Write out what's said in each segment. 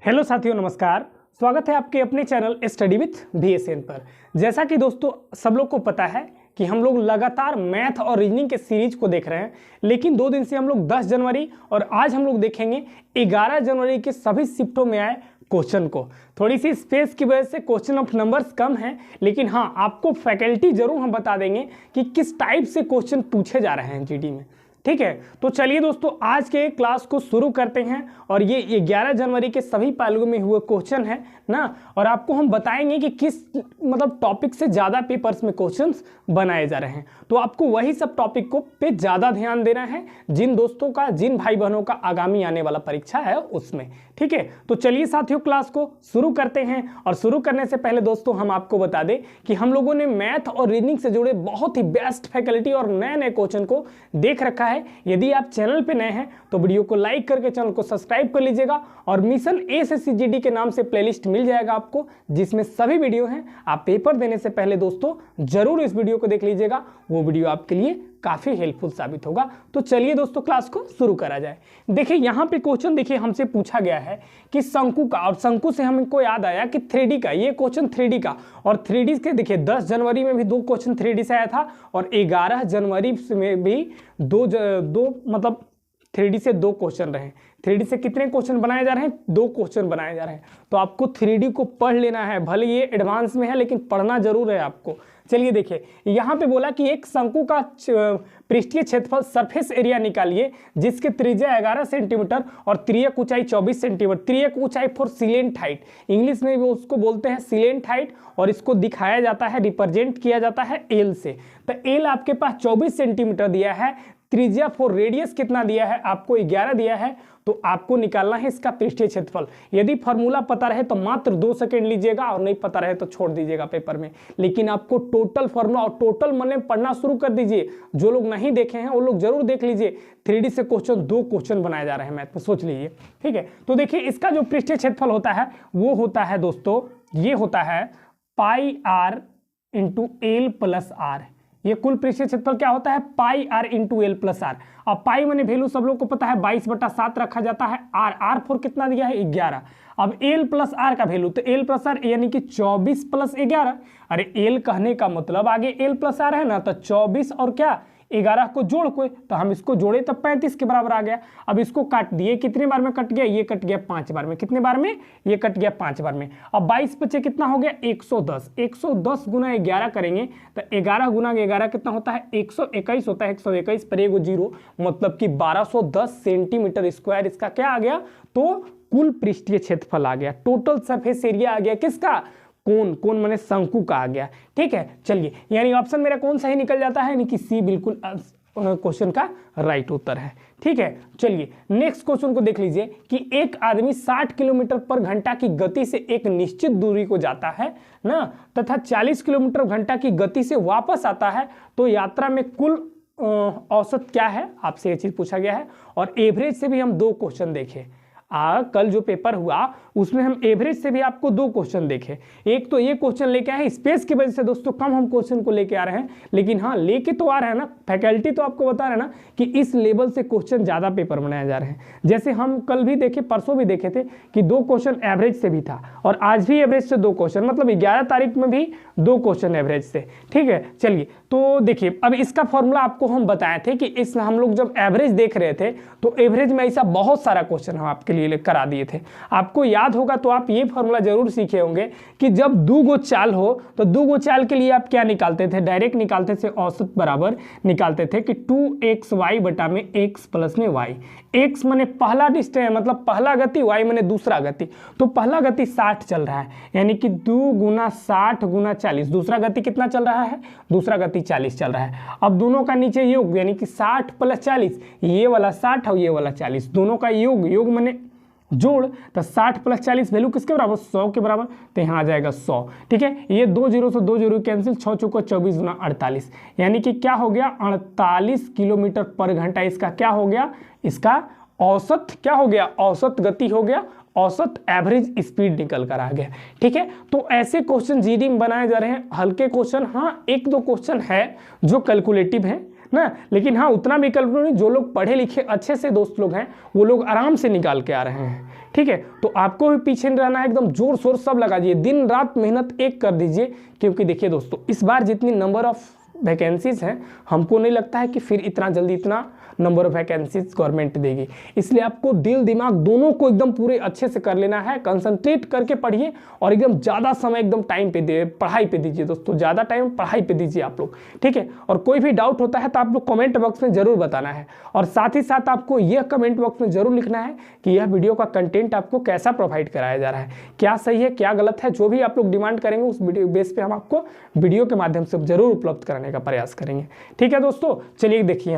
Hello साथियों, नमस्कार। स्वागत है आपके अपने चैनल स्टडी विथ VSN पर। जैसा कि दोस्तों सब लोग को पता है कि हम लोग लगातार मैथ और रीजनिंग के सीरीज को देख रहे हैं, लेकिन 2 दिन से हम लोग 10 जनवरी और आज हम लोग देखेंगे 11 जनवरी के सभी शिफ्टों में आए क्वेश्चन को। थोड़ी सी स्पेस की वजह से क्वेश्चन ऑफ नंबर्स कम हैं, लेकिन हाँ, आपको फैकल्टी जरूर हम बता देंगे कि किस टाइप से क्वेश्चन पूछे जा रहे हैं जीडी में। ठीक है, तो चलिए दोस्तों आज के क्लास को शुरू करते हैं। और ये 11 जनवरी के सभी पहलुओं में हुए क्वेश्चन है ना, और आपको हम बताएंगे कि किस टॉपिक से ज़्यादा पेपर्स में क्वेश्चंस बनाए जा रहे हैं। तो आपको वही सब टॉपिक को पे ज़्यादा ध्यान देना है, जिन दोस्तों का, जिन भाई बहनों का आगामी आने वाला परीक्षा है उसमें। ठीक है, तो चलिए साथियों क्लास को शुरू करते हैं। और शुरू करने से पहले दोस्तों हम आपको बता दें कि हम लोगों ने मैथ और रीजनिंग से जुड़े बहुत ही बेस्ट फैकल्टी और नए नए क्वेश्चन को देख रखा है। यदि आप चैनल पे नए हैं तो वीडियो को लाइक करके चैनल को सब्सक्राइब कर लीजिएगा, और मिशन एसएससी जीडी के नाम से प्लेलिस्ट मिल जाएगा आपको, जिसमें सभी वीडियो हैं। आप पेपर देने से पहले दोस्तों जरूर इस वीडियो को देख लीजिएगा, वो वीडियो आपके लिए काफी हेल्पफुल साबित होगा। तो चलिए दोस्तों क्लास को शुरू करा जाए। देखिए यहाँ पे क्वेश्चन देखिए हमसे पूछा गया है कि शंकु का, और शंकु से हमको याद आया कि 3D का, ये क्वेश्चन 3D का। और 3D के देखिए 10 जनवरी में भी 2 क्वेश्चन 3D से आया था, और 11 जनवरी में भी दो 3D से 2 क्वेश्चन रहे। 3D से कितने क्वेश्चन बनाए जा रहे हैं? 2 क्वेश्चन बनाए जा रहे हैं। तो आपको 3D को पढ़ लेना है, भले ये एडवांस में है लेकिन पढ़ना जरूर है आपको। चलिए देखिए यहाँ पे बोला कि एक शंकु का पृष्ठीय क्षेत्रफल सरफेस एरिया निकालिए जिसके त्रिज्या 11 सेंटीमीटर और त्रियक ऊंचाई 24 सेंटीमीटर। त्रियक ऊंचाई फॉर सिलेंट हाइट, इंग्लिश में भी उसको बोलते हैं सिलेंट हाइट, और इसको दिखाया जाता है, रिप्रेजेंट किया जाता है एल से। तो एल आपके पास 24 सेंटीमीटर दिया है, त्रिज्या फॉर रेडियस कितना दिया है? आपको 11 दिया है। तो आपको निकालना है इसका पृष्ठीय क्षेत्रफल। यदि फॉर्मूला पता रहे तो मात्र 2 सेकंड लीजिएगा, और नहीं पता रहे तो छोड़ दीजिएगा पेपर में। लेकिन आपको टोटल फॉर्मूला और टोटल मने पढ़ना शुरू कर दीजिए। जो लोग नहीं देखे हैं वो लोग जरूर देख लीजिए। 3D से क्वेश्चन 2 क्वेश्चन बनाए जा रहे हैं मैथ में, सोच लीजिए। ठीक है, तो देखिए इसका जो पृष्ठीय क्षेत्रफल होता है वो होता है दोस्तों, ये होता है pi R into L plus R. ये कुल पृष्ठीय क्षेत्रफल क्या होता है? Pi R into L plus R. अब पाई मैंने वैल्यू सब लोग को पता है 22/7 रखा जाता है। आर फोर कितना दिया है? 11। अब एल प्लस आर का वैल्यू, तो एल प्लस आर यानी कि 24 + 11। अरे एल कहने का मतलब आगे एल प्लस आर है ना, तो 24 और क्या 11 को जोड़ को, तो हम इसको जोड़े तो 35 के बराबर आ गया। अब इसको काट दिए, कितने बार में कट गया? ये कट गया 5 बार में। कितने बार में? ये कट गया 5 बार में। अब 22 बचे कितना हो गया? 110। 110 गुना 11 करेंगे तो 11 गुना 11 कितना होता है? 121 होता है। 121 पर एगो 0, मतलब कि 1210 सेंटीमीटर स्क्वायर इसका क्या आ गया? तो कुल पृष्ठीय क्षेत्रफल आ गया, टोटल सरफेस एरिया आ गया। किसका? कौन माने शंकु का आ गया। ठीक है, चलिए यानी ऑप्शन मेरा कौन सा ही निकल जाता है, यानी कि सी बिल्कुल क्वेश्चन का राइट उत्तर है। ठीक है, चलिए नेक्स्ट क्वेश्चन को देख लीजिए कि एक आदमी 60 किलोमीटर पर घंटा की गति से एक निश्चित दूरी को जाता है ना, तथा 40 किलोमीटर घंटा की गति से वापस आता है, तो यात्रा में कुल औसत क्या है? आपसे ये चीज पूछा गया है। और एवरेज से भी हम 2 क्वेश्चन देखे। कल जो पेपर हुआ उसमें हम एवरेज से भी आपको 2 क्वेश्चन देखे। एक तो ये क्वेश्चन लेके आए, स्पेस की वजह से दोस्तों कम हम क्वेश्चन को लेके आ रहे हैं, लेकिन हाँ लेके तो आ रहे हैं ना। फैकल्टी तो आपको बता रहे हैं ना कि इस लेवल से क्वेश्चन ज्यादा पेपर बनाए जा रहे हैं। जैसे हम कल भी देखे, परसों भी देखे थे कि 2 क्वेश्चन एवरेज से भी था, और आज भी एवरेज से 2 क्वेश्चन, मतलब 11 तारीख में भी 2 क्वेश्चन एवरेज से। ठीक है, चलिए तो देखिए अब इसका फॉर्मूला आपको हम बताए थे कि इस हम लोग जब एवरेज देख रहे थे तो एवरेज में ऐसा बहुत सारा क्वेश्चन हम आपके लिए करा दिए थे। आपको याद होगा तो आप ये फॉर्मूला जरूर सीखे होंगे कि जब 2 गो चाल हो तो 2 गो चाल के लिए आप क्या निकालते थे? डायरेक्ट निकालते थे, औसत बराबर निकालते थे कि 2xy बटा में x प्लस में y। x माने पहला डिस्टेंस, मतलब पहला गति, y माने दूसरा गति। तो पहला गति 60 चल रहा है, यानी कि 2 गुना 60 गुना 40। दूसरा गति कितना चल रहा है? दूसरा गति 40 चल रहा है। अब दोनों का नीचे योग, यानी कि 60 + 40, ये वाला 60 और ये वाला 40, दोनों का योग माने जोड़, तो 60 + 40 वैल्यू किसके बराबर? 100 के बराबर। तो यहाँ आ जाएगा 100। ठीक है, ये 2 0 से 2 0 कैंसिल, 6 चौको 24 गुना 48, यानी कि क्या हो गया? 48 किलोमीटर पर घंटा इसका क्या हो गया? इसका औसत क्या हो गया? औसत गति हो गया, औसत एवरेज स्पीड निकल कर आ गया। ठीक है, तो ऐसे क्वेश्चन जीडी में बनाए जा रहे हैं, हल्के क्वेश्चन। हाँ 1-2 क्वेश्चन है जो कैलकुलेटिव है, ना। लेकिन हाँ, उतना भी कैलकुलेट नहीं, जो लोग पढ़े लिखे अच्छे से दोस्त लोग हैं वो लोग आराम से निकाल के आ रहे हैं, ठीक है। तो आपको भी पीछे नहीं रहना है, एकदम जोर शोर सब लगा दीजिए, दिन रात मेहनत एक कर दीजिए। क्योंकि देखिए दोस्तों, इस बार जितनी नंबर ऑफ वैकेंसीज हैं, हमको नहीं लगता है कि फिर इतना जल्दी इतना नंबर ऑफ वैकेंसीज गवर्नमेंट देगी। इसलिए आपको दिल दिमाग दोनों को एकदम पूरे अच्छे से कर लेना है, कंसंट्रेट करके पढ़िए और एकदम ज़्यादा समय एकदम टाइम पे दे पढ़ाई पे दीजिए दोस्तों, ज़्यादा टाइम पढ़ाई पे दीजिए आप लोग, ठीक है। और कोई भी डाउट होता है तो आप लोग कमेंट बॉक्स में ज़रूर बताना है, और साथ ही साथ आपको यह कमेंट बॉक्स में ज़रूर लिखना है कि यह वीडियो का कंटेंट आपको कैसा प्रोवाइड कराया जा रहा है, क्या सही है क्या गलत है। जो भी आप लोग डिमांड करेंगे उस वीडियो बेस पे हम आपको वीडियो के माध्यम से जरूर उपलब्ध कराने का प्रयास करेंगे, ठीक है दोस्तों। चलिए देखिए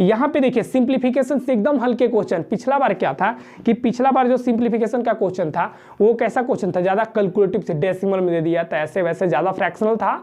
यहाँ पे देखिए सिंप्लीफिकेशन से एकदम हल्के क्वेश्चन। पिछला बार क्या था कि पिछला बार जो सिंप्लीफिकेशन का क्वेश्चन था वो कैसा क्वेश्चन था, ज्यादा कैलकुलेटिव से डेसिमल में दे दिया था, ऐसे वैसे ज्यादा फ्रैक्शनल था।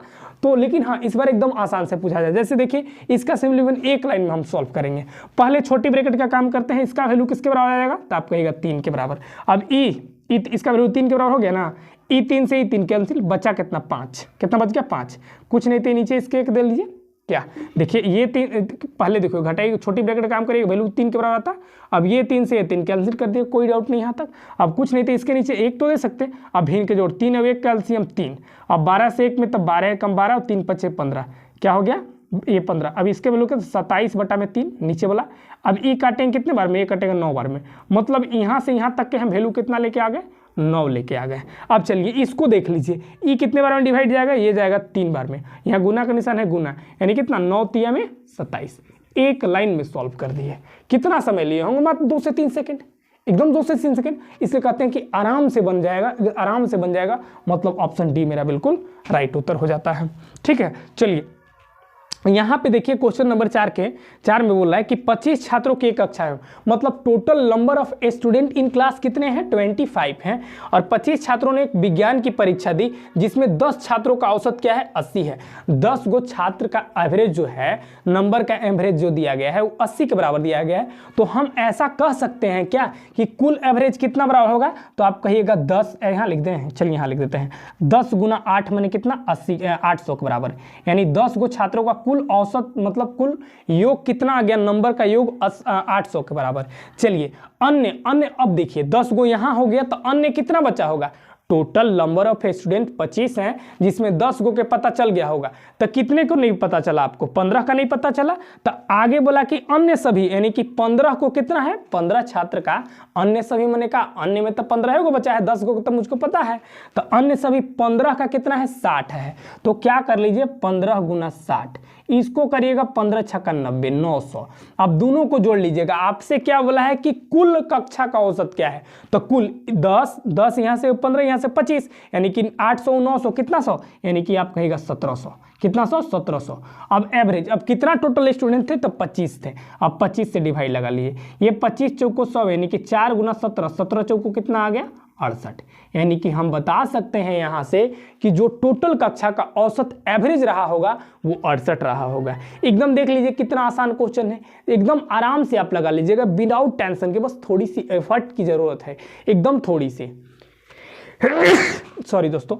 तो लेकिन हाँ, इस बार एकदम आसान से पूछा जाए। जैसे देखिए इसका सिंप्लीफिकेशन एक लाइन में हम सॉल्व करेंगे। पहले छोटी ब्रैकेट का काम करते हैं, इसका वैल्यू किसके बराबर आ जाएगा, तो आप कहिएगा 3 के बराबर। अब इसका वैल्यू 3 के बराबर हो गया ना, E3 से E3 कैंसिल, बचा कितना 5, कितना बच गया 5, कुछ नहीं थे नीचे इसके एक दे लीजिए। क्या देखिए ये 3, पहले देखो घटाई छोटी ब्रैकेट काम करिए, वैल्यू 3 के बराबर आता। अब ये 3 से ये 3 कैंसिल कर दिए, कोई डाउट नहीं यहाँ तक। अब कुछ नहीं थे इसके नीचे एक तो दे सकते, अब भिन्न के जोड़ 3 अब 1 कैल्सियम 3, अब 12 से 1 में तब 12 कम 12 और 3 5 15, क्या हो गया ये 15। अब इसके वैल्यू क्या 27/3 नीचे वाला। अब ई काटेंगे कितने बार में, ये कटेगा 9 बार में, मतलब यहाँ से यहाँ तक के हम वैल्यू कितना लेके आ गए 9 लेके आ गए। अब चलिए इसको देख लीजिए, ई कितने बार में डिवाइड जाएगा, ये जाएगा 3 बार में, यहाँ गुना का निशान है गुना, यानी कितना 9 3 में 27। एक लाइन में सॉल्व कर दिए। कितना समय लिए होंगे, मात्र 2 से 3 सेकेंड, एकदम 2 से 3 सेकेंड। इसलिए कहते हैं कि आराम से बन जाएगा, आराम से बन जाएगा, मतलब ऑप्शन डी मेरा बिल्कुल राइट उत्तर हो जाता है, ठीक है। चलिए यहाँ पे देखिए क्वेश्चन नंबर 4 में बोल रहा है कि 25 छात्रों की एक कक्षा है, मतलब total number of student in class कितने हैं 25 हैं, और 25 छात्रों ने एक विज्ञान की परीक्षा दी जिसमें 10 छात्रों का औसत क्या है 80 है। 10 गो छात्र का एवरेज जो है, नंबर का एवरेज जो दिया गया है वो 80 के बराबर दिया गया है। तो हम ऐसा कह सकते हैं क्या कि कुल एवरेज कितना बराबर होगा, तो आप कहिएगा 10, यहाँ लिख दें, चलिए यहाँ लिख देते हैं 10 गुना 8 माने कितना 800 के बराबर, यानी 10 गो छात्रों का कुल औसत मतलब कुल योग कितना आ गया, नंबर का योग 800 के बराबर। चलिए अन्य अब देखिए 10 गो यहां हो गया, तो अन्य कितना बचा होगा, टोटल नंबर ऑफ स्टूडेंट 25 हैं जिसमें 10 गो के पता चल गया होगा, तो कितने को नहीं पता चला आपको, 15 का नहीं पता चला। तो आगे बोला कि अन्य सभी, यानी कि 15 को कितना है 15 छात्र का अन्य सभी मैंने कहा, अन्य में तो 15 को बचा है, 10 को तो मुझको पता है, तो अन्य सभी 15 का कितना है 60 है। तो क्या कर लीजिए 15 गुना 60, इसको करिएगा 15 छक्का 90, 900। अब दोनों को जोड़ लीजिएगा। आपसे क्या बोला है कि कुल कक्षा का औसत क्या है, तो कुल 10 यहाँ से 15 यहाँ से 25, यानी कि 800 900 कितना 100, यानी कि आप कहेगा 1700, कितना 1700। अब एवरेज, अब कितना टोटल स्टूडेंट थे, तो 25 थे, अब 25 से डिवाइड लगा लिए, ये 25 चौको 100, यानी कि 4 गुना 17, 17 चौको कितना आ गया 68। यानी कि हम बता सकते हैं यहाँ से कि जो टोटल कक्षा का औसत एवरेज रहा होगा वो 68 रहा होगा। एकदम देख लीजिए कितना आसान क्वेश्चन है, एकदम आराम से आप लगा लीजिएगा विदाउट टेंशन के, बस थोड़ी सी एफर्ट की जरूरत है, एकदम थोड़ी सी सॉरी दोस्तों।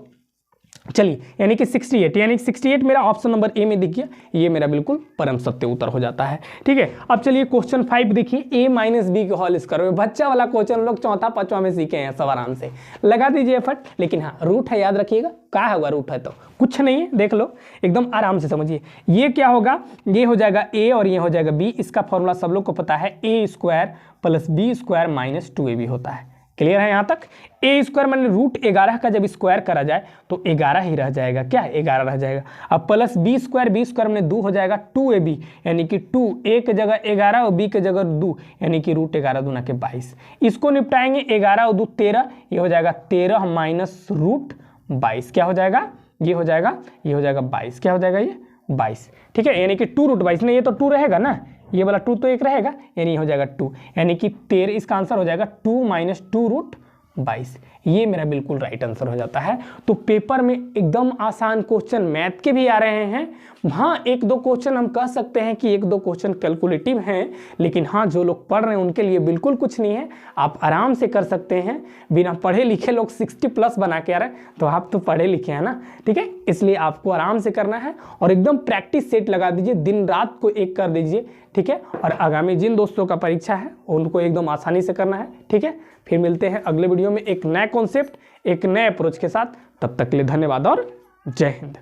चलिए यानी कि 68, यानी 68 मेरा ऑप्शन नंबर ए में दिख गया, ये मेरा बिल्कुल परम सत्य उत्तर हो जाता है, ठीक है। अब चलिए क्वेश्चन 5 देखिए, a माइनस बी के होल स्क्वायर, बच्चा वाला क्वेश्चन लोग 4था 5वां में सीखे हैं, सब आराम से लगा दीजिए एफर्ट। लेकिन हाँ रूट है, याद रखिएगा, क्या होगा रूट है तो कुछ नहीं है, देख लो एकदम आराम से समझिए। ये क्या होगा, ये हो जाएगा a और ये हो जाएगा b, इसका फॉर्मूला सब लोग को पता है, a square plus b square minus 2ab होता है। क्लियर है यहाँ तक। ए स्क्वायर मैंने रूट 11 का जब स्क्वायर करा जाए तो 11 ही रह जाएगा, क्या 11 रह जाएगा। अब प्लस बी स्क्वायर में 2 हो जाएगा 2ab, यानी कि 2 a की जगह 11 और b की जगह 2, यानी कि रूट 11 दूना के 22। इसको निपटाएंगे 11 और 2 13, ये हो जाएगा 13 माइनस रूट 22, क्या हो जाएगा ये हो जाएगा 22, क्या हो जाएगा ये 22, ठीक है। यानी कि 2 रूट 22 नहीं, ये तो 2 रहेगा ना, ये वाला 2 तो 1 रहेगा, यानी हो जाएगा 2, यानी कि 13, इसका आंसर हो जाएगा 2 माइनस 2 रूट 22। ये मेरा बिल्कुल राइट आंसर हो जाता है। तो पेपर में एकदम आसान क्वेश्चन मैथ के भी आ रहे हैं। हाँ, एक दो क्वेश्चन हम कह सकते हैं कि एक दो क्वेश्चन कैलकुलेटिव हैं, लेकिन हाँ, जो लोग पढ़ रहे हैं उनके लिए बिल्कुल कुछ नहीं है, आप आराम से कर सकते हैं। बिना पढ़े लिखे लोग 60+ बना के आ रहे हैं, तो आप तो पढ़े लिखे हैं ना, ठीक है। इसलिए आपको आराम से करना है और एकदम प्रैक्टिस सेट लगा दीजिए, दिन रात को एक कर दीजिए, ठीक है। और आगामी जिन दोस्तों का परीक्षा है उनको एकदम आसानी से करना है, ठीक है। फिर मिलते हैं अगले वीडियो में एक नए कॉन्सेप्ट, एक नए अप्रोच के साथ। तब तक के लिए धन्यवाद और जय हिंद।